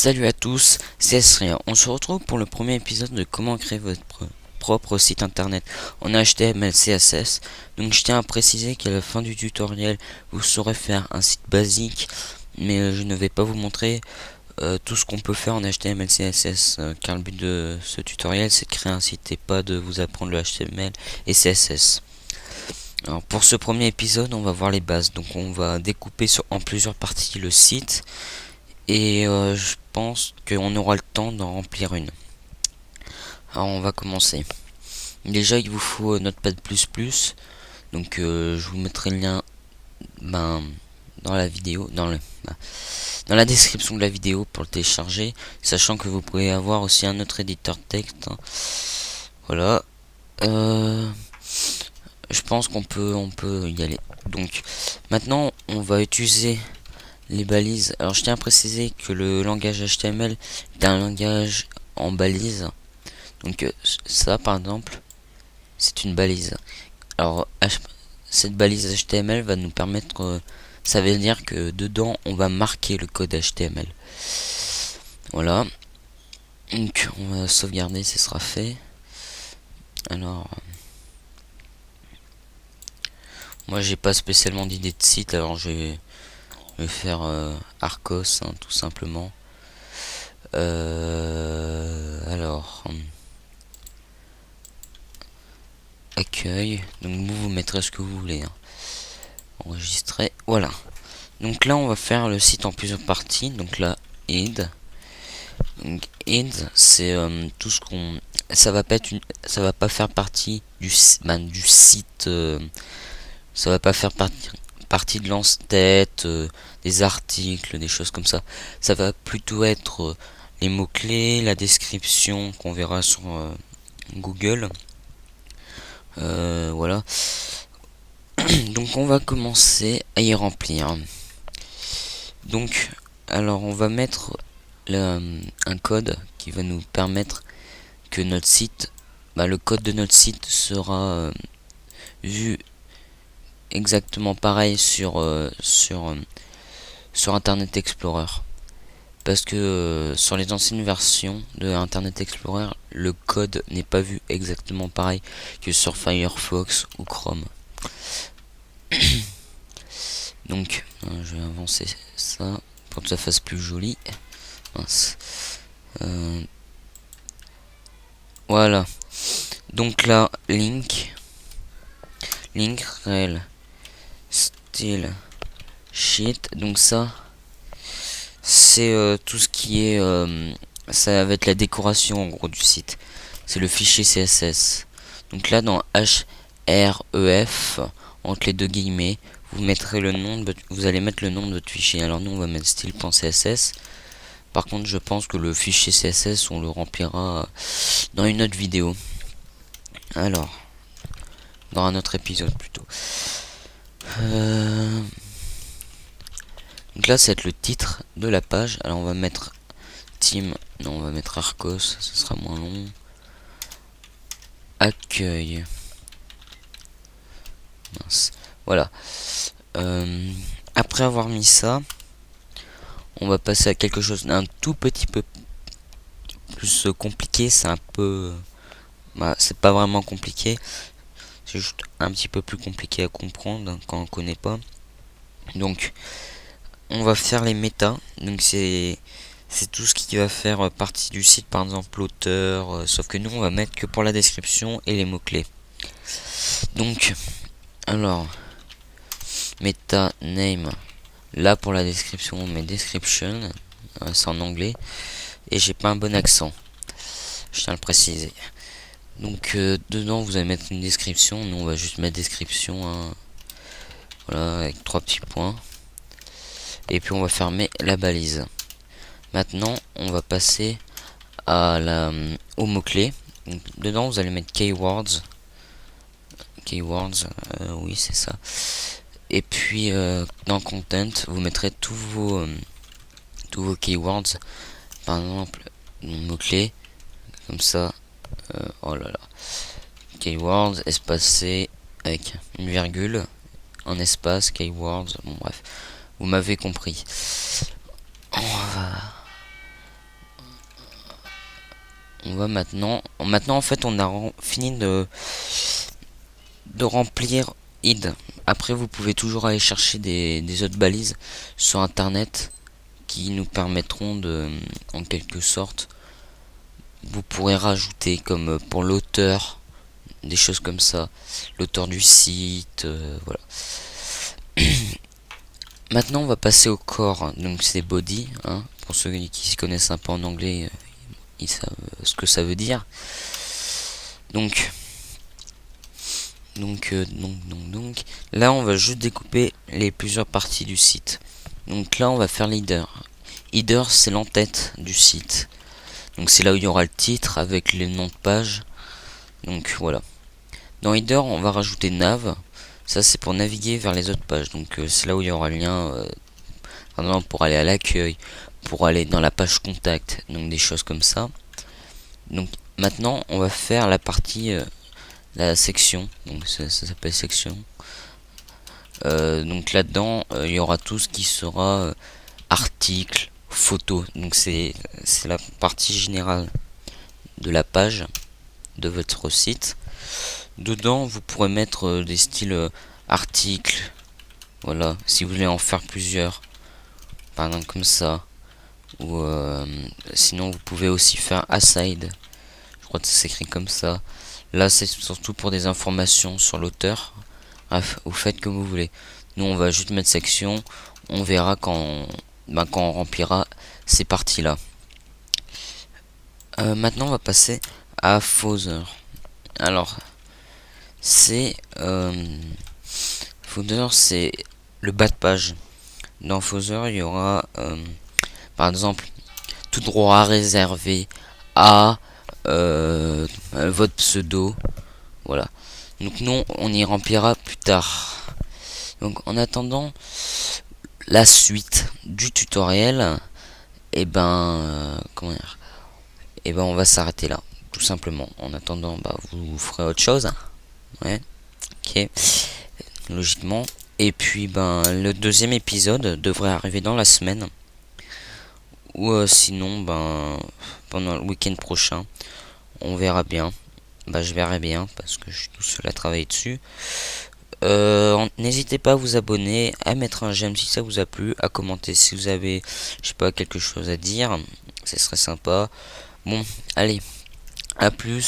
Salut à tous, c'est Esria. On se retrouve pour le premier épisode de comment créer votre propre site internet en HTML, CSS. Donc je tiens à préciser qu'à la fin du tutoriel, vous saurez faire un site basique, mais je ne vais pas vous montrer tout ce qu'on peut faire en HTML, CSS, car le but de ce tutoriel c'est de créer un site et pas de vous apprendre le HTML et CSS. Alors pour ce premier épisode, on va voir les bases. Donc on va découper en plusieurs parties le site. Et je pense qu'on aura le temps d'en remplir une. Alors on va commencer. Déjà il vous faut Notepad++. Donc je vous mettrai le lien dans la vidéo, dans la description de la vidéo pour le télécharger. Sachant que vous pouvez avoir aussi un autre éditeur de texte. Voilà. Je pense qu'on peut y aller. Donc maintenant on va utiliser les balises. Alors je tiens à préciser que le langage HTML est un langage en balises. Donc ça par exemple c'est une balise. Alors cette balise HTML va nous permettre, ça veut dire que dedans on va marquer le code HTML. Voilà. Donc on va sauvegarder, ce sera fait. Alors moi j'ai pas spécialement d'idée de site, alors je vais faire Arcos tout simplement. Alors accueil, donc vous mettrez ce que vous voulez, enregistrer, voilà. Donc là on va faire le site en plusieurs parties. Donc là id, donc id c'est tout ce qu'on, ça va pas faire partie du site, ça va pas faire partie de l'en-tête, des articles, des choses comme ça. Ça va plutôt être les mots-clés, la description qu'on verra sur Google. Voilà. Donc on va commencer à y remplir. Donc, alors on va mettre un code qui va nous permettre que notre site, le code de notre site sera vu exactement pareil sur Internet Explorer. Parce que sur les anciennes versions de Internet Explorer, le code n'est pas vu exactement pareil que sur Firefox ou Chrome. Donc, je vais avancer ça pour que ça fasse plus joli. Mince. Voilà. Donc là, link, rel, style, sheet. Donc ça, c'est tout ce qui est, ça va être la décoration en gros du site. C'est le fichier CSS. Donc là dans href, entre les deux guillemets, vous mettrez le nom vous allez mettre le nom de votre fichier. Alors nous on va mettre style.css. Par contre je pense que le fichier CSS on le remplira dans une autre vidéo. Alors dans un autre épisode plutôt. Donc là c'est le titre de la page. Alors on va mettre team, non on va mettre Arcos, ce sera moins long. Accueil. Mince. Voilà. Après avoir mis ça, on va passer à quelque chose d'un tout petit peu plus compliqué. C'est un peu, c'est pas vraiment compliqué, c'est juste un petit peu plus compliqué à comprendre quand on connaît pas. Donc on va faire les méta. Donc c'est tout ce qui va faire partie du site, par exemple l'auteur, sauf que nous on va mettre que pour la description et les mots clés. Donc alors meta name, là pour la description on met description, c'est en anglais et j'ai pas un bon accent, je tiens à le préciser. Donc dedans vous allez mettre une description, nous on va juste mettre description, voilà, avec 3 petits points, et puis on va fermer la balise. Maintenant on va passer à aux mots clés. Donc, dedans vous allez mettre keywords, oui c'est ça. Et puis dans content vous mettrez tous vos keywords, par exemple mots clés comme ça, oh là là, keywords espacé avec une virgule, un espace, keywords, bon bref, vous m'avez compris. On va On va maintenant en fait on a fini de remplir id. Après vous pouvez toujours aller chercher des autres balises sur internet qui nous permettront de, en quelque sorte, vous pourrez rajouter comme pour l'auteur, des choses comme ça, l'auteur du site, voilà. Maintenant on va passer au corps, donc c'est body, hein, pour ceux qui se connaissent un peu en anglais, ils savent ce que ça veut dire. Donc là on va juste découper les plusieurs parties du site. Donc là on va faire leader. Header c'est l'entête du site. Donc c'est là où il y aura le titre avec les noms de page. Donc voilà. Dans Header on va rajouter nav. Ça c'est pour naviguer vers les autres pages. Donc c'est là où il y aura le lien par exemple pour aller à l'accueil, pour aller dans la page contact, donc des choses comme ça. Donc maintenant on va faire la partie la section, donc ça s'appelle section. Donc là-dedans il y aura tout ce qui sera article, photo. Donc c'est la partie générale de la page de votre site. Dedans vous pourrez mettre des styles articles, voilà, si vous voulez en faire plusieurs, par exemple comme ça, ou sinon vous pouvez aussi faire aside, je crois que ça s'écrit comme ça. Là c'est surtout pour des informations sur l'auteur. Bref, vous faites comme vous voulez. Nous on va juste mettre section. On verra quand on remplira ces parties là. Maintenant on va passer à Footer. Alors c'est Footer c'est le bas de page. Dans Footer il y aura par exemple tout droit réservé à votre pseudo. Voilà. Donc nous on y remplira plus tard. Donc en attendant la suite du tutoriel, et comment dire, et on va s'arrêter là, tout simplement. En attendant, vous ferez autre chose. Ouais. Ok. Logiquement. Et puis le deuxième épisode devrait arriver dans la semaine. Ou sinon pendant le week-end prochain. On verra bien. Je verrai bien parce que je suis tout seul à travailler dessus. N'hésitez pas à vous abonner, à mettre un j'aime si ça vous a plu, à commenter si vous avez, je sais pas, quelque chose à dire, ce serait sympa. Bon, allez, à plus.